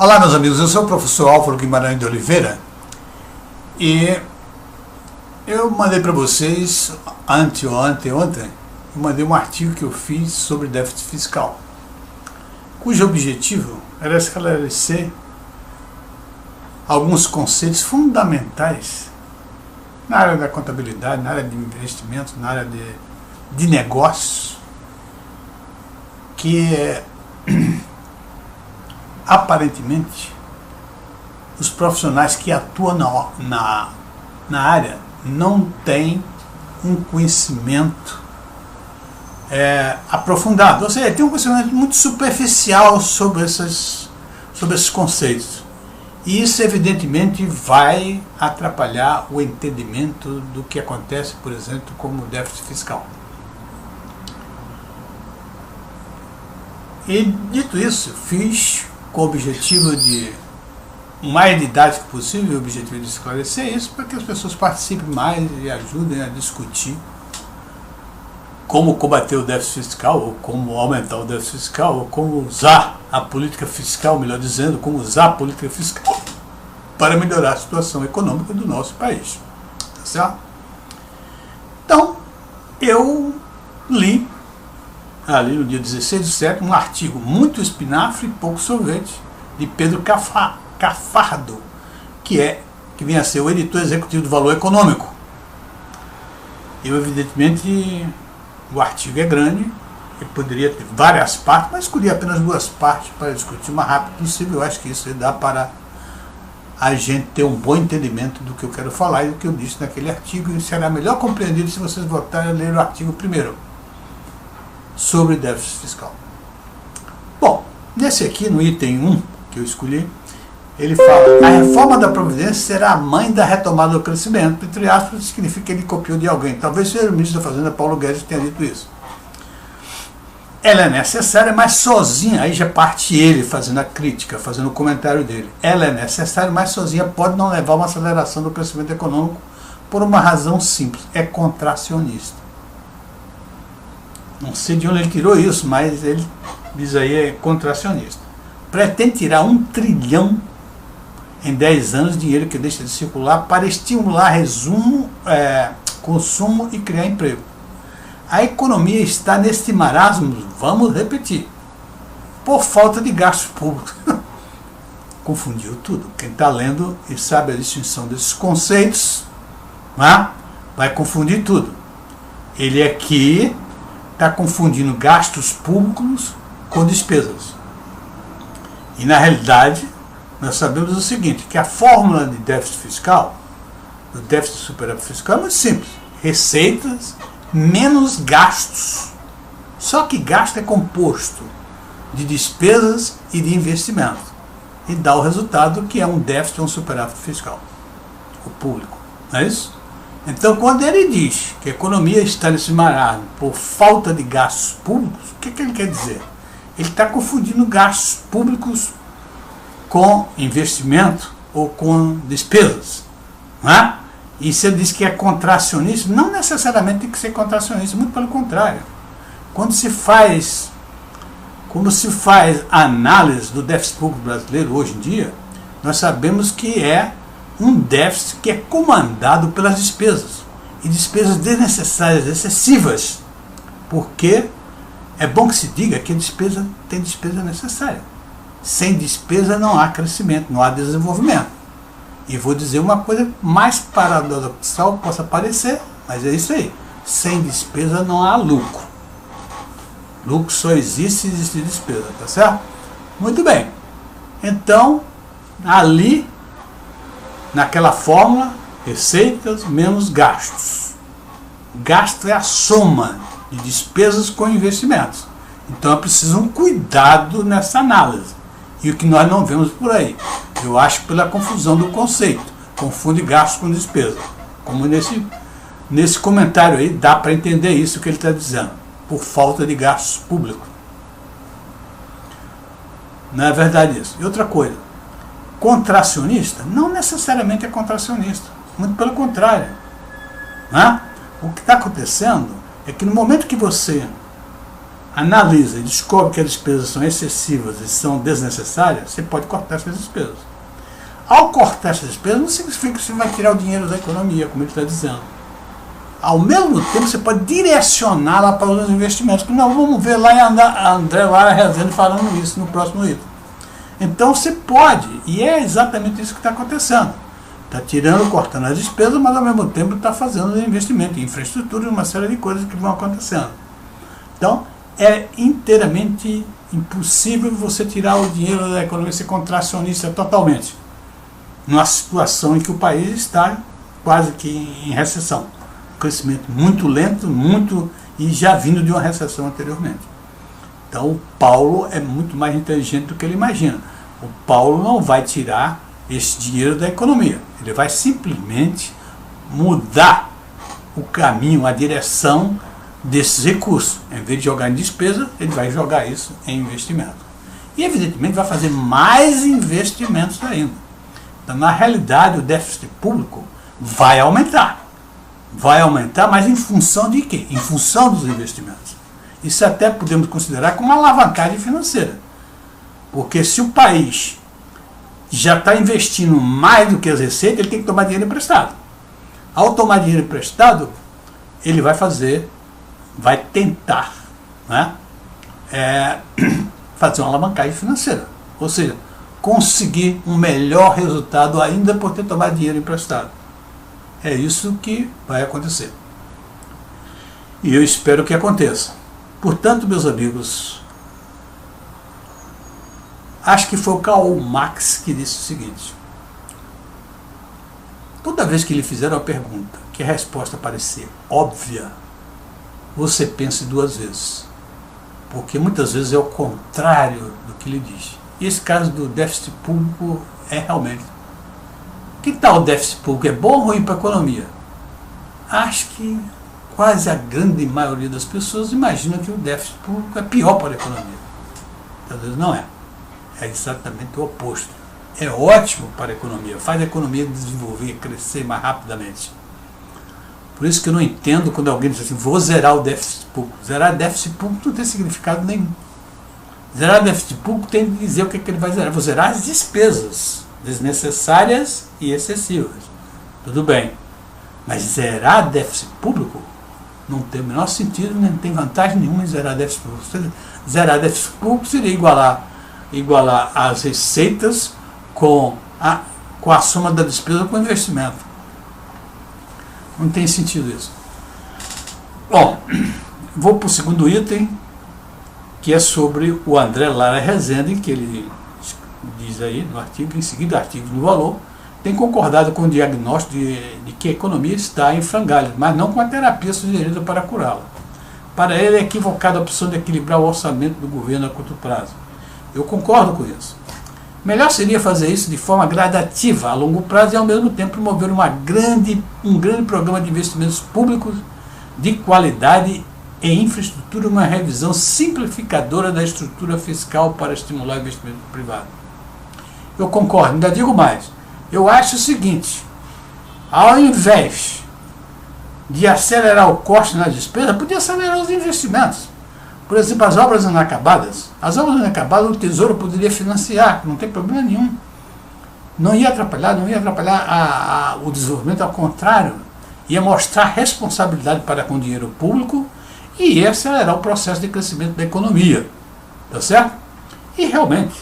Olá, meus amigos, eu sou o professor Álvaro Guimarães de Oliveira e eu mandei para vocês, ontem, eu mandei um artigo que eu fiz sobre déficit fiscal, cujo objetivo era esclarecer alguns conceitos fundamentais na área da contabilidade, na área de investimentos, na área de negócios, que aparentemente os profissionais que atuam na área não têm um conhecimento aprofundado, ou seja, tem um conhecimento muito superficial sobre esses conceitos. E isso evidentemente vai atrapalhar o entendimento do que acontece, por exemplo, como déficit fiscal. E dito isso, fiz com o objetivo de o mais didático possível, o objetivo de esclarecer isso, para que as pessoas participem mais e ajudem a discutir como combater o déficit fiscal, ou como aumentar o déficit fiscal, ou como usar a política fiscal, melhor dizendo, como usar a política fiscal para melhorar a situação econômica do nosso país. Tá certo? Então, eu li, ali no dia 16/7, um artigo muito espinafre e pouco sorvete, de Pedro Cafardo, que vem a ser o editor executivo do Valor Econômico. Eu, evidentemente, o artigo é grande, ele poderia ter várias partes, mas escolhi apenas 2 partes para discutir o mais rápido possível. Eu acho que isso dá para a gente ter um bom entendimento do que eu quero falar e do que eu disse naquele artigo, e será melhor compreendido se vocês voltarem a ler o artigo primeiro, sobre déficit fiscal. Bom, nesse aqui, no item 1 que eu escolhi, ele fala: a reforma da Previdência será a mãe da retomada do crescimento. Entre aspas, significa que ele copiou de alguém. Talvez seja o ministro da Fazenda, Paulo Guedes, que tenha dito isso. Ela é necessária, mas sozinha, aí já parte ele fazendo a crítica, fazendo o comentário dele. Ela é necessária, mas sozinha pode não levar a uma aceleração do crescimento econômico por uma razão simples: é contracionista. Não sei de onde ele tirou isso, mas ele diz aí é contracionista. Pretende tirar 1 trilhão em 10 anos, dinheiro que deixa de circular, para estimular consumo e criar emprego. A economia está neste marasmo, vamos repetir, por falta de gastos públicos. Confundiu tudo. Quem está lendo e sabe a distinção desses conceitos, vai confundir tudo. Ele aqui está confundindo gastos públicos com despesas. E na realidade, nós sabemos o seguinte, que a fórmula de déficit fiscal, do déficit superávit fiscal, é muito simples: receitas menos gastos. Só que gasto é composto de despesas e de investimento, e dá o resultado que é um déficit ou um superávit fiscal, o público, não é isso? Então, quando ele diz que a economia está nesse marasmo por falta de gastos públicos, o que ele quer dizer? Ele está confundindo gastos públicos com investimento ou com despesas. Não é? E se ele diz que é contracionista, não necessariamente tem que ser contracionista, muito pelo contrário. Quando se faz análise do déficit público brasileiro hoje em dia, nós sabemos que é um déficit que é comandado pelas despesas, e despesas desnecessárias, excessivas, porque é bom que se diga que a despesa tem despesa necessária. Sem despesa não há crescimento, não há desenvolvimento. E vou dizer uma coisa mais paradoxal que possa parecer, mas é isso aí: sem despesa não há lucro. Lucro só existe se existir despesa, tá certo? Muito bem. Então, ali, naquela fórmula, receitas menos gastos. Gasto é a soma de despesas com investimentos. Então é preciso um cuidado nessa análise. E o que nós não vemos por aí, eu acho, pela confusão do conceito. Confunde gastos com despesa. Como nesse comentário aí, dá para entender isso que ele está dizendo: por falta de gastos públicos. Não é verdade isso. E outra coisa, contracionista não necessariamente é contracionista, muito pelo contrário. O que está acontecendo é que no momento que você analisa e descobre que as despesas são excessivas e são desnecessárias, você pode cortar essas despesas. Ao cortar essas despesas, não significa que você vai tirar o dinheiro da economia, como ele está dizendo. Ao mesmo tempo, você pode direcioná-la para os investimentos. Que nós vamos ver lá em André Lara Rezende falando isso no próximo item. Então você pode, e é exatamente isso que está acontecendo. Está tirando, cortando as despesas, mas ao mesmo tempo está fazendo investimento em infraestrutura e uma série de coisas que vão acontecendo. Então, é inteiramente impossível você tirar o dinheiro da economia, ser contracionista totalmente, numa situação em que o país está quase que em recessão. Crescimento muito lento, e já vindo de uma recessão anteriormente. Então o Paulo é muito mais inteligente do que ele imagina. O Paulo não vai tirar esse dinheiro da economia. Ele vai simplesmente mudar o caminho, a direção desses recursos. Em vez de jogar em despesa, ele vai jogar isso em investimento. E evidentemente vai fazer mais investimentos ainda. Então, na realidade, o déficit público vai aumentar. Vai aumentar, mas em função de quê? Em função dos investimentos. Isso até podemos considerar como uma alavancagem financeira. Porque se o país já está investindo mais do que as receitas, ele tem que tomar dinheiro emprestado. Ao tomar dinheiro emprestado, ele vai tentar, né, fazer uma alavancagem financeira. Ou seja, conseguir um melhor resultado ainda por ter tomado dinheiro emprestado. É isso que vai acontecer. E eu espero que aconteça. Portanto, meus amigos, acho que foi o Karl Marx que disse o seguinte: toda vez que lhe fizeram a pergunta que a resposta parecer óbvia, você pense duas vezes, porque muitas vezes é o contrário do que lhe diz. E esse caso do déficit público é realmente. Que tal o déficit público? É bom ou ruim para a economia? Acho que quase a grande maioria das pessoas imagina que o déficit público é pior para a economia. Talvez não é. É exatamente o oposto. É ótimo para a economia, faz a economia desenvolver, crescer mais rapidamente. Por isso que eu não entendo quando alguém diz assim: vou zerar o déficit público. Zerar déficit público não tem significado nenhum. Zerar déficit público tem que dizer o que ele vai zerar. Vou zerar as despesas desnecessárias e excessivas. Tudo bem. Mas zerar déficit público não tem o menor sentido, nem tem vantagem nenhuma em zerar déficit público. Zerar déficit público seria igualar as receitas com a soma da despesa com o investimento. Não tem sentido isso. Bom, vou para o segundo item, que é sobre o André Lara Rezende, que ele diz aí no artigo, em seguida artigo no Valor, tem concordado com o diagnóstico de que a economia está em frangalhos, mas não com a terapia sugerida para curá-la. Para ele é equivocada a opção de equilibrar o orçamento do governo a curto prazo. Eu concordo com isso. Melhor seria fazer isso de forma gradativa, a longo prazo, e ao mesmo tempo promover um grande programa de investimentos públicos de qualidade em infraestrutura, uma revisão simplificadora da estrutura fiscal para estimular o investimento privado. Eu concordo, ainda digo mais. Eu acho o seguinte: ao invés de acelerar o corte na despesa, podia acelerar os investimentos. Por exemplo, as obras inacabadas. As obras inacabadas o Tesouro poderia financiar, não tem problema nenhum. Não ia atrapalhar o desenvolvimento, ao contrário, ia mostrar responsabilidade para com o dinheiro público e ia acelerar o processo de crescimento da economia. Tá certo? E realmente,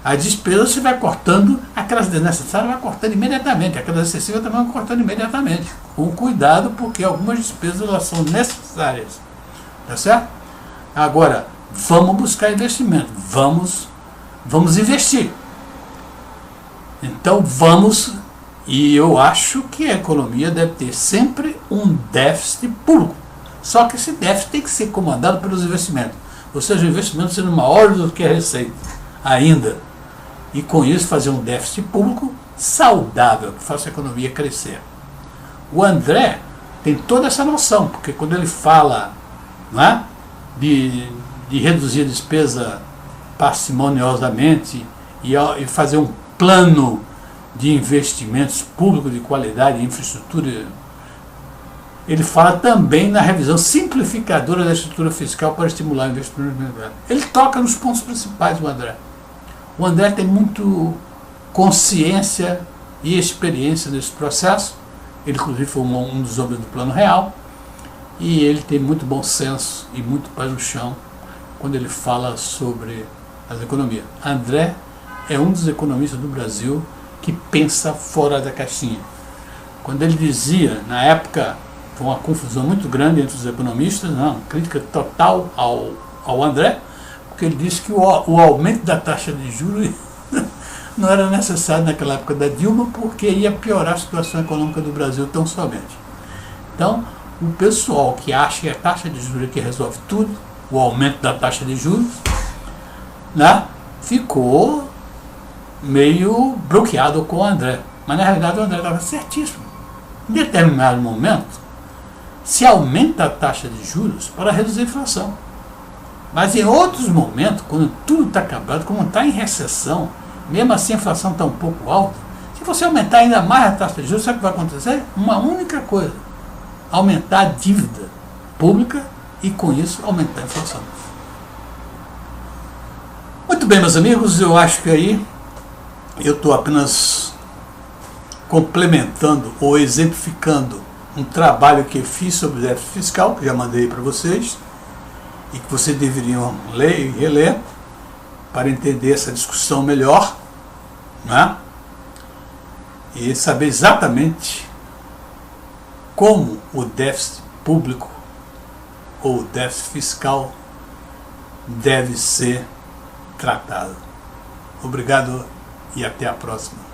as despesas você vai cortando, aquelas desnecessárias vai cortando imediatamente, aquelas excessivas também vai cortando imediatamente. Com cuidado, porque algumas despesas elas são necessárias. Tá certo? Agora, vamos buscar investimento, vamos investir. Então e eu acho que a economia deve ter sempre um déficit público. Só que esse déficit tem que ser comandado pelos investimentos. Ou seja, o investimento sendo maior do que a receita ainda. E com isso fazer um déficit público saudável, que faça a economia crescer. O André tem toda essa noção, porque quando ele fala, não é, de reduzir a despesa parcimoniosamente e fazer um plano de investimentos públicos de qualidade em infraestrutura, ele fala também na revisão simplificadora da estrutura fiscal para estimular investimentos. Ele toca nos pontos principais, o André. O André tem muito consciência e experiência nesse processo. Ele, inclusive, foi um dos homens do Plano Real. E ele tem muito bom senso e muito pé no chão quando ele fala sobre as economias. André é um dos economistas do Brasil que pensa fora da caixinha. Quando ele dizia, na época, foi uma confusão muito grande entre os economistas, não, crítica total ao André, porque ele disse que o aumento da taxa de juros não era necessário naquela época da Dilma, porque ia piorar a situação econômica do Brasil tão somente. Então, o pessoal que acha que a taxa de juros é que resolve tudo, o aumento da taxa de juros, né, ficou meio bloqueado com o André. Mas na realidade o André estava certíssimo. Em determinado momento, se aumenta a taxa de juros para reduzir a inflação. Mas em outros momentos, quando tudo está acabado, como está em recessão, mesmo assim a inflação está um pouco alta, se você aumentar ainda mais a taxa de juros, sabe o que vai acontecer? Uma única coisa: aumentar a dívida pública e com isso aumentar a inflação. Muito bem, meus amigos, eu acho que aí eu estou apenas complementando ou exemplificando um trabalho que eu fiz sobre déficit fiscal, que já mandei para vocês, e que vocês deveriam ler e reler para entender essa discussão melhor, né? E saber exatamente como o déficit público ou o déficit fiscal deve ser tratado. Obrigado e até a próxima.